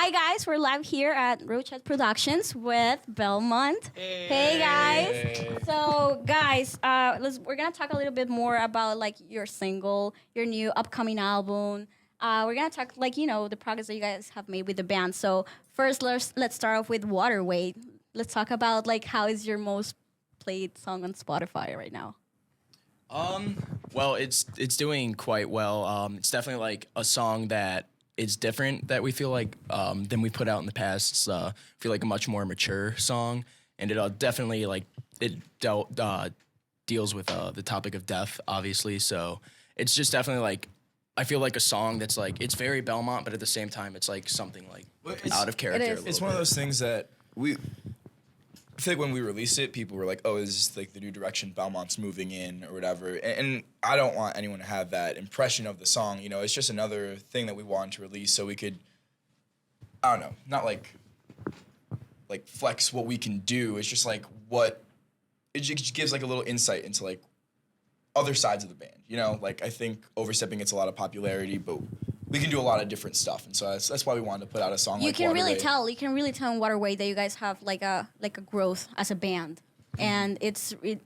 Hi guys, we're live here at Rochet Productions with Belmont. Hey guys. So guys, we're gonna talk a little bit more about like your single, your new upcoming album. We're gonna talk like the progress that you guys have made with the band. So first, let's start off with Waterway. Let's talk about like how is your most played song on Spotify right now? Well, it's doing quite well. It's definitely like a song that is different that we feel like than we put out in the past. It's feel like a much more mature song, and it definitely like deals with the topic of death, obviously. So it's just definitely like I feel like a song that's like it's very Belmont, but at the same time it's like something like out of character. It's one of those things that I feel like when we released it, people were like, "Oh, is this like the new direction Belmont's moving in, or whatever?" And I don't want anyone to have that impression of the song. You know, it's just another thing that we wanted to release so we could, I don't know, not like flex what we can do. It's just like it just gives like a little insight into like other sides of the band. You know, like I think Overstepping gets a lot of popularity, but we can do a lot of different stuff, and so that's why we wanted to put out a song. You can really tell in Waterway that you guys have like a growth as a band, and the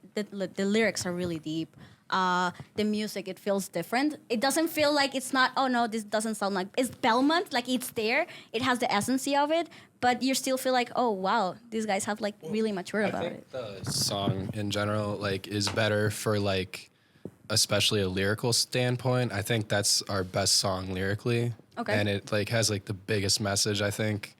lyrics are really deep. The music, it feels different. It doesn't feel like it's not. Oh no, this doesn't sound like it's Belmont. Like it's there. It has the essence of it, but you still feel like, oh wow, these guys have like really matured about it. The song in general like is better for like, especially a lyrical standpoint. I think that's our best song lyrically. Okay. And it like has like the biggest message I think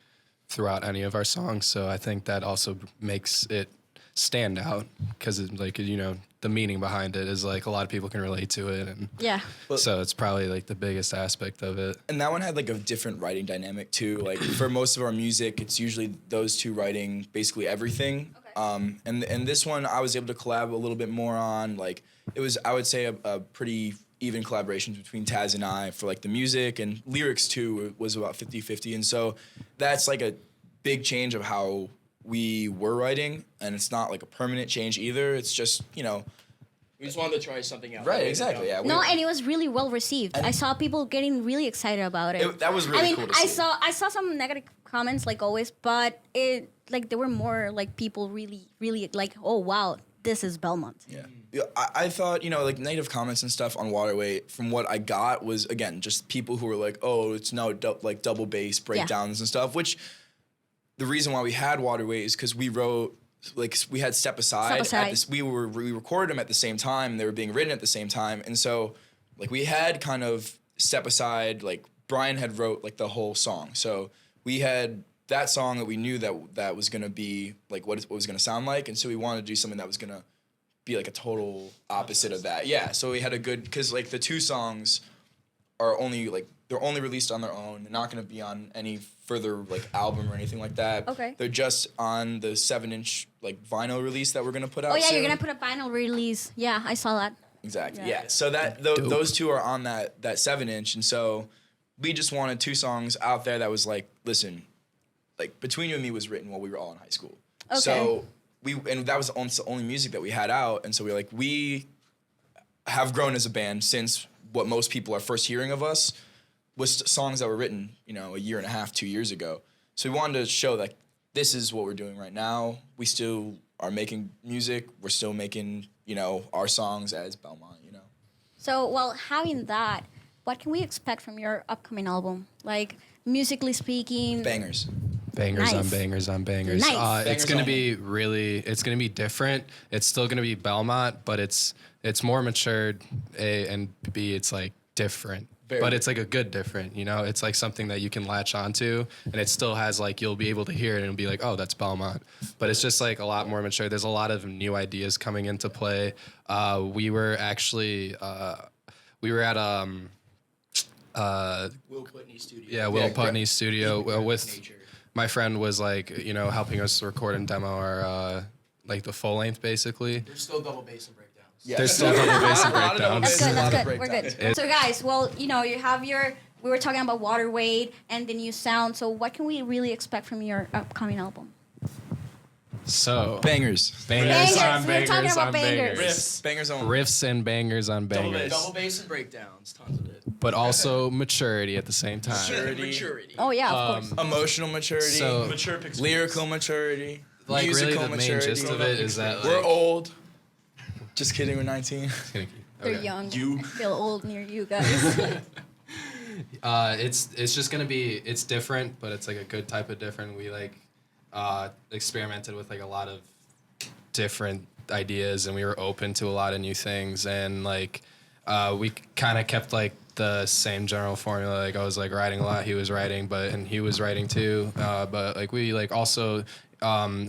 throughout any of our songs. So I think that also makes it stand out because it's like, the meaning behind it is like a lot of people can relate to it. And yeah. So it's probably like the biggest aspect of it. And that one had like a different writing dynamic too. Like for most of our music, it's usually those two writing basically everything. Okay. And this one I was able to collab a little bit more on. Like it was, I would say, a pretty even collaboration between Taz and I for like the music, and lyrics too was about 50-50. And so that's like a big change of how we were writing, and it's not like a permanent change either. It's just, we just wanted to try something out. Right, exactly, yeah. No, and it was really well received. I saw people getting really excited about it. That was really cool to see. I saw some negative comments like always, but it like there were more like people really like, oh wow, this is Belmont. Yeah. I thought, like negative comments and stuff on Waterway, from what I got was, again, just people who were like, oh, it's no like double bass breakdowns and stuff, which the reason why we had Waterway is because we wrote, like, we had Step Aside. We recorded them at the same time. They were being written at the same time. And so, like, we had kind of Step Aside, like, Brian had wrote, like, the whole song. So we had that song that we knew that was going to be, like, what it was going to sound like. And so we wanted to do something that was going to be, like, a total opposite of that. Yeah, so we had a good, because, like, the two songs are only, like, they're only released on their own. They're not going to be on any further, like, album or anything like that. Okay. They're just on the 7-inch, like, vinyl release that we're going to put out soon. soon. You're going to put a vinyl release. Yeah, I saw that. Exactly, yeah. So that those two are on that 7-inch, and so we just wanted two songs out there that was like, listen, like, Between You and Me was written while we were all in high school. Okay. So and that was the only music that we had out, and so we have grown as a band since what most people are first hearing of us was songs that were written, a year and a half, 2 years ago. So we wanted to show that this is what we're doing right now. We still are making music. We're still making, our songs as Belmont, So, well, having that, what can we expect from your upcoming album? Like, musically speaking? Bangers. Bangers Nice. on bangers on bangers. Nice. It's going to be it's going to be different. It's still going to be Belmont, but it's more matured, A, and B, it's like different. But it's like a good different, It's like something that you can latch onto, and it still has like, you'll be able to hear it and be like, oh, that's Belmont. But it's just like a lot more mature. There's a lot of new ideas coming into play. We were actually, we were at Will Putney's studio. Yeah, Will Putney's studio with Nature. My friend was like, helping us record and demo our like the full length basically. There's still double bass and breakdowns. Yeah. There's still double bass and breakdowns. That's good. We're good. So guys, well, you have we were talking about Waterway and the new sound. So what can we really expect from your upcoming album? So Bangers. Bangers. on We're talking bangers about on bangers. bangers. Bangers on. Riffs and bangers on bangers. Double bass and breakdowns, tons of it. But also maturity at the same time. Maturity. Oh yeah, of course. Emotional maturity. So, Mature pixel. Lyrical maturity. like, really, musical the main maturity. gist of it is that, like, We're old. Just kidding, we're 19. They're okay. young. You. I feel old near you guys. It's just gonna be, it's different, but it's like a good type of different. We like experimented with like a lot of different ideas, and we were open to a lot of new things, and like we kind of kept like the same general formula. Like I was like writing a lot, he was writing, and he was writing too. But like we like also.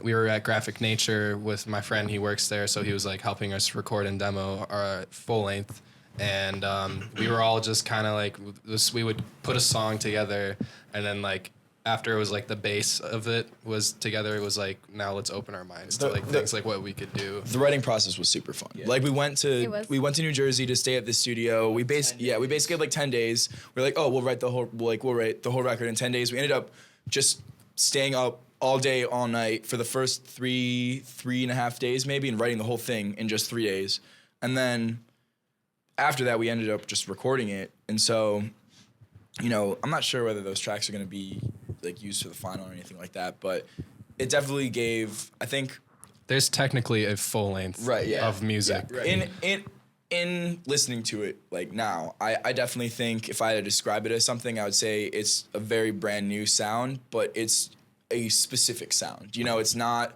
We were at Graphic Nature with my friend. He works there, so he was like helping us record and demo our full length. And we were all just kind of like we would put a song together, and then like after it was like the base of it was together, it was like now let's open our minds to like things like what we could do. The writing process was super fun. Like we went to New Jersey to stay at the studio. We basically had like 10 days. We're like, oh, we'll write the whole record in 10 days. We ended up just staying up all day, all night for the first three and a half days maybe, and writing the whole thing in just 3 days. And then after that, we ended up just recording it. And so, you know, I'm not sure whether those tracks are going to be like used for the final or anything like that, but it definitely gave, I think, There's technically a full length of music. Yeah, right. In listening to it like now, I definitely think if I had to describe it as something, I would say it's a very brand new sound, but it's a specific sound. You know, it's not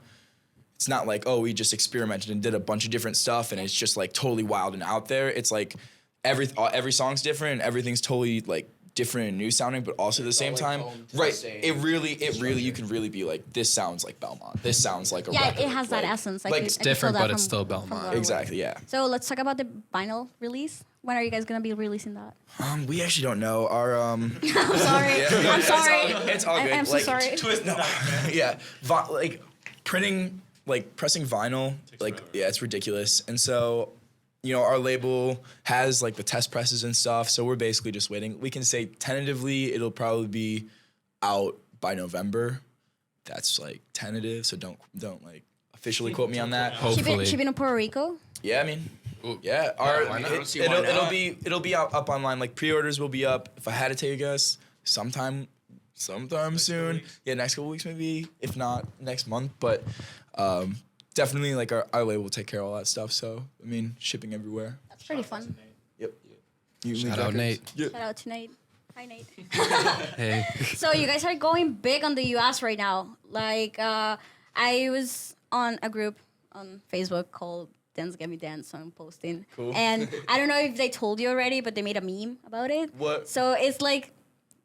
like, oh, we just experimented and did a bunch of different stuff and it's just like totally wild and out there. It's like every song's different and everything's totally like different and new sounding, but also at the same time, right? It really, you can really be like, this sounds like Belmont. This sounds like a record. It has that essence. like you- it's I can different, feel that but it's from- still from Belmont. Broadway. Exactly, yeah. So let's talk about the vinyl release. When are you guys gonna be releasing that? We actually don't know. Our I'm sorry. I'm sorry. It's all good. I'm so Like, sorry. Twist no. yeah, like pressing vinyl, like it's ridiculous. And so, you know, our label has like the test presses and stuff. So we're basically just waiting. We can say tentatively it'll probably be out by November. That's like tentative. So don't like officially quote me on that. Hopefully. She been in Puerto Rico. Yeah, I mean. Ooh. Yeah, why not? I don't see why not. it'll be up online. Like pre-orders will be up. If I had to take a guess, sometime soon. Yeah, next couple weeks maybe. If not next month, but definitely like our label will take care of all that stuff. So I mean, shipping everywhere. That's pretty fun. Yep. Shout out Nate. Yep. Shout out to Nate. Hi, Nate. Hey. So you guys are going big on the U.S. right now. Like I was on a group on Facebook called Dance Get Me Dance song posting. Cool. And I don't know if they told you already, but they made a meme about it. What? So it's like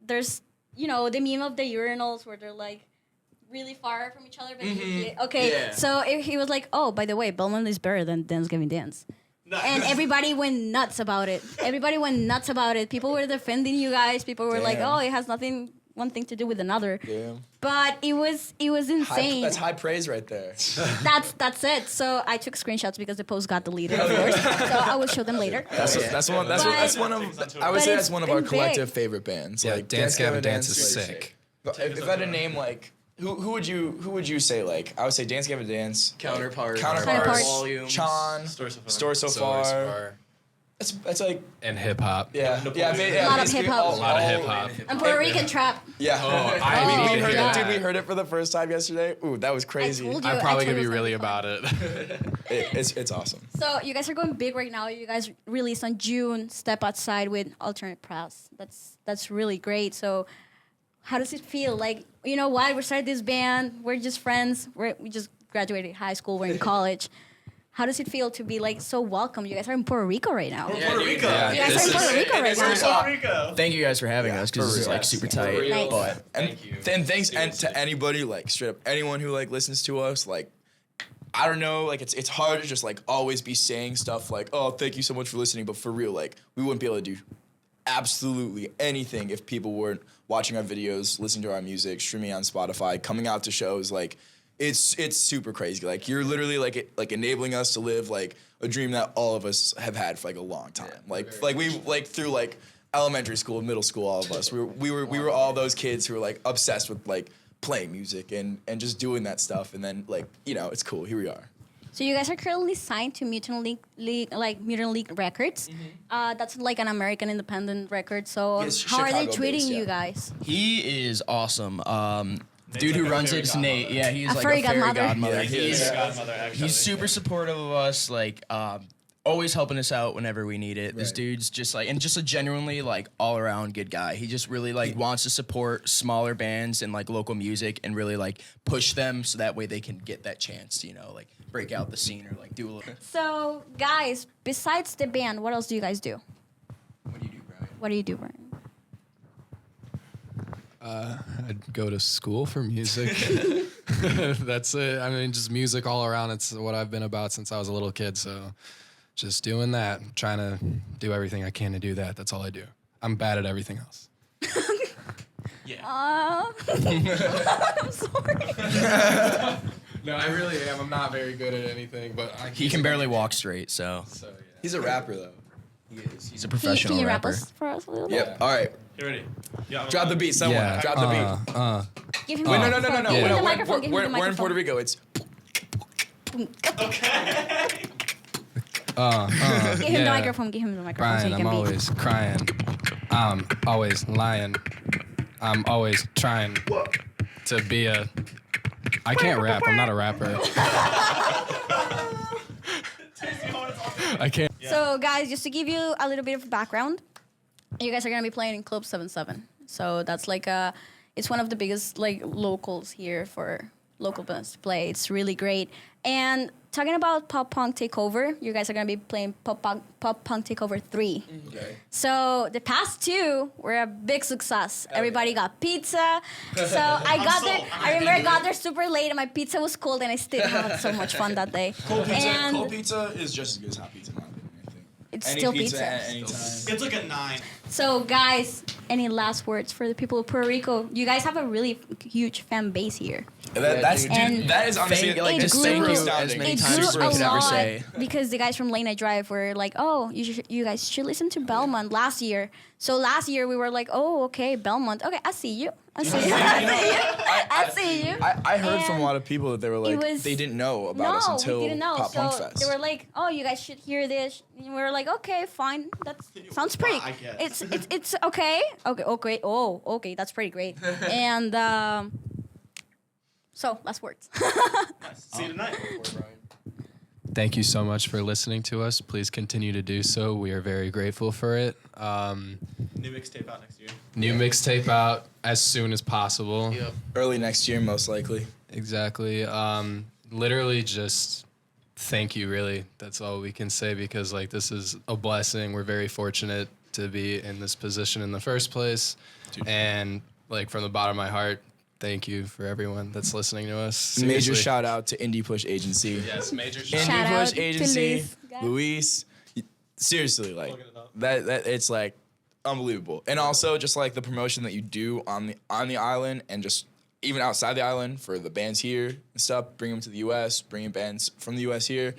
there's, you know, the meme of the urinals where they're like really far from each other. But okay, Yeah. so he was like, oh, by the way, Belmont is better than Dance Get Me Dance. And everybody went nuts about it. People were defending you guys. People were like, Damn. oh, it has one thing to do with another. Yeah. But it was insane. That's high praise right there. That's it. So I took screenshots because the post got deleted, of course. So I will show them later. That's one of I would But say it's that's one of our been collective big. favorite bands. Yeah, Like Dance Gavin Dance is like, sick. If I had to name like who would you say like I would say Dance Gavin Dance, Counterpart. Volume, Chan, Store So Far. That's like And hip hop. yeah. A lot of basically hip-hop. A lot of hip hop. And Puerto Rican trap. Yeah. I we need to heard hear it, dude. that. We heard it for the first time yesterday. Ooh, that was crazy. told you. I'm probably Actually, gonna be it was really gonna be about it. It's awesome. So you guys are going big right now. You guys released on June Step Outside with Alternate Press. That's really great. So how does it feel? Like, you know what? We started this band. We're just friends. We just graduated high school. We're in college. How does it feel to be like so welcome? You guys are in Puerto Rico right now. Puerto Rico. Yeah, You guys are in Puerto Rico right now. Puerto Rico. Thank you guys for having us because this is like super tight. Nice. But Thank you. And to anybody like straight up anyone who like listens to us like. I don't know, like it's hard to just like always be saying stuff like, oh, thank you so much for listening, but for real, like we wouldn't be able to do absolutely anything if people weren't watching our videos, listening to our music, streaming on Spotify, coming out to shows. Like it's super crazy. Like you're literally like enabling us to live like a dream that all of us have had for like a long time. We through like elementary school, middle school, all of us. We were all those kids who were like obsessed with like playing music and just doing that stuff. And then like, you know, it's cool. Here we are. So you guys are currently signed to Mutant League Records. That's like an American independent record. So Yes, how are they Chicago-based, treating yeah. you guys? He is awesome. Dude who runs it is Nate. Yeah, he's A like fairy a fairy godmother. godmother. Yeah, He's super supportive of us. Like, always helping us out whenever we need it. This Right. dude's just like, and just a genuinely like all around good guy. He just really like wants to support smaller bands and like local music and really like push them so that way they can get that chance, you know, like break out the scene or like do a little. So guys, besides the band, what else do you guys do? What do you do, Brian? What do you do, Brian? I'd go to school for music. That's it. I mean, just music all around. It's what I've been about since I was a little kid. So just doing that, trying to do everything I can to do that. That's all I do. I'm bad at everything else. I'm sorry. No, I really am. I'm not very good at anything, but He can barely walk straight, so So, yeah. He's a rapper though. he is. He's a Can professional you rap rapper. us for us a little bit? Yep. All right. You ready? Yeah. Drop the beat, someone. Yeah. Drop the beat. Give him Wait, the no. microphone. Yeah. Give him the We're- microphone. Give him the We're in microphone. Puerto Rico. It's Give him the Yeah. microphone. Give him the microphone so Brian, he I'm can be. always crying. I'm always lying. I'm always trying to be a. I can't rap. I'm not a rapper. I can't. So, guys, just to give you a little bit of background, you guys are gonna be playing in Club 77. So that's like it's one of the biggest like locals here for local bands to play. It's really great. And talking about Pop Punk Takeover, you guys are gonna be playing Pop Punk Takeover 3. okay. So the past two were a big success. Everybody got pizza. So I got there. I remember I got there super late, and my pizza was cold, and I still had so much fun that day. Cold And pizza is just as good as hot pizza, in my opinion. I think. it's Any still pizza pizza. at any time. It's like a 9. So, guys, any last words for the people of Puerto Rico? You guys have a really huge fan base here. That's And that is honestly Thank- like, It just grew- thank you astounding. as many It times grew as a we could ever lot say. because the guys from Late Night Drive were like, "Oh, you guys should listen to Belmont last year." So last year we were like, "Oh, okay, Belmont. Okay, I see you. I see you. I see you." I heard from a And lot of people that they were like was- they didn't know about us No, until we didn't know. Pop Punk So Fest. they were like, "Oh, you guys should hear this." And we were like, "Okay, fine. That sounds pretty. I guess. It's okay. Okay. Oh, okay. That's pretty great." And so last words. See you tonight. Thank you so much for listening to us. Please continue to do so. We are very grateful for it. New mixtape out next year. New mixtape out as soon as possible. Early next year, most likely. Exactly. Literally just thank you, really. That's all we can say because like this is a blessing. We're very fortunate to be in this position in the first place. And like from the bottom of my heart, thank you for everyone that's listening to us. Major Seriously. shout out to Indiepush Agency. Yes, major shout Shout out Indiepush to Agency, Luis, guys. Luis. Seriously, like Plugging it up. that it's like unbelievable. And also just like the promotion that you do on the island and just even outside the island for the bands here and stuff, bring them to the U.S., bringing bands from the U.S. here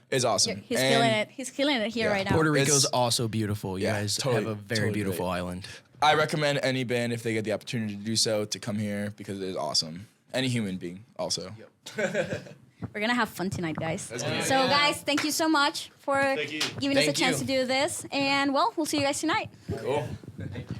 is awesome. He's And killing it. He's killing it here Yeah. right now. Puerto Rico's It's- also beautiful. You yeah, guys totally- have a very totally beautiful great. island. I recommend any band if they get the opportunity to do so to come here because it is awesome. Any human being also. We're gonna have fun tonight, guys. gonna be So, guys, thank you so much for Thank you. giving us a Thank chance you. to do this. And well, we'll see you guys tonight. Cool. Thank you.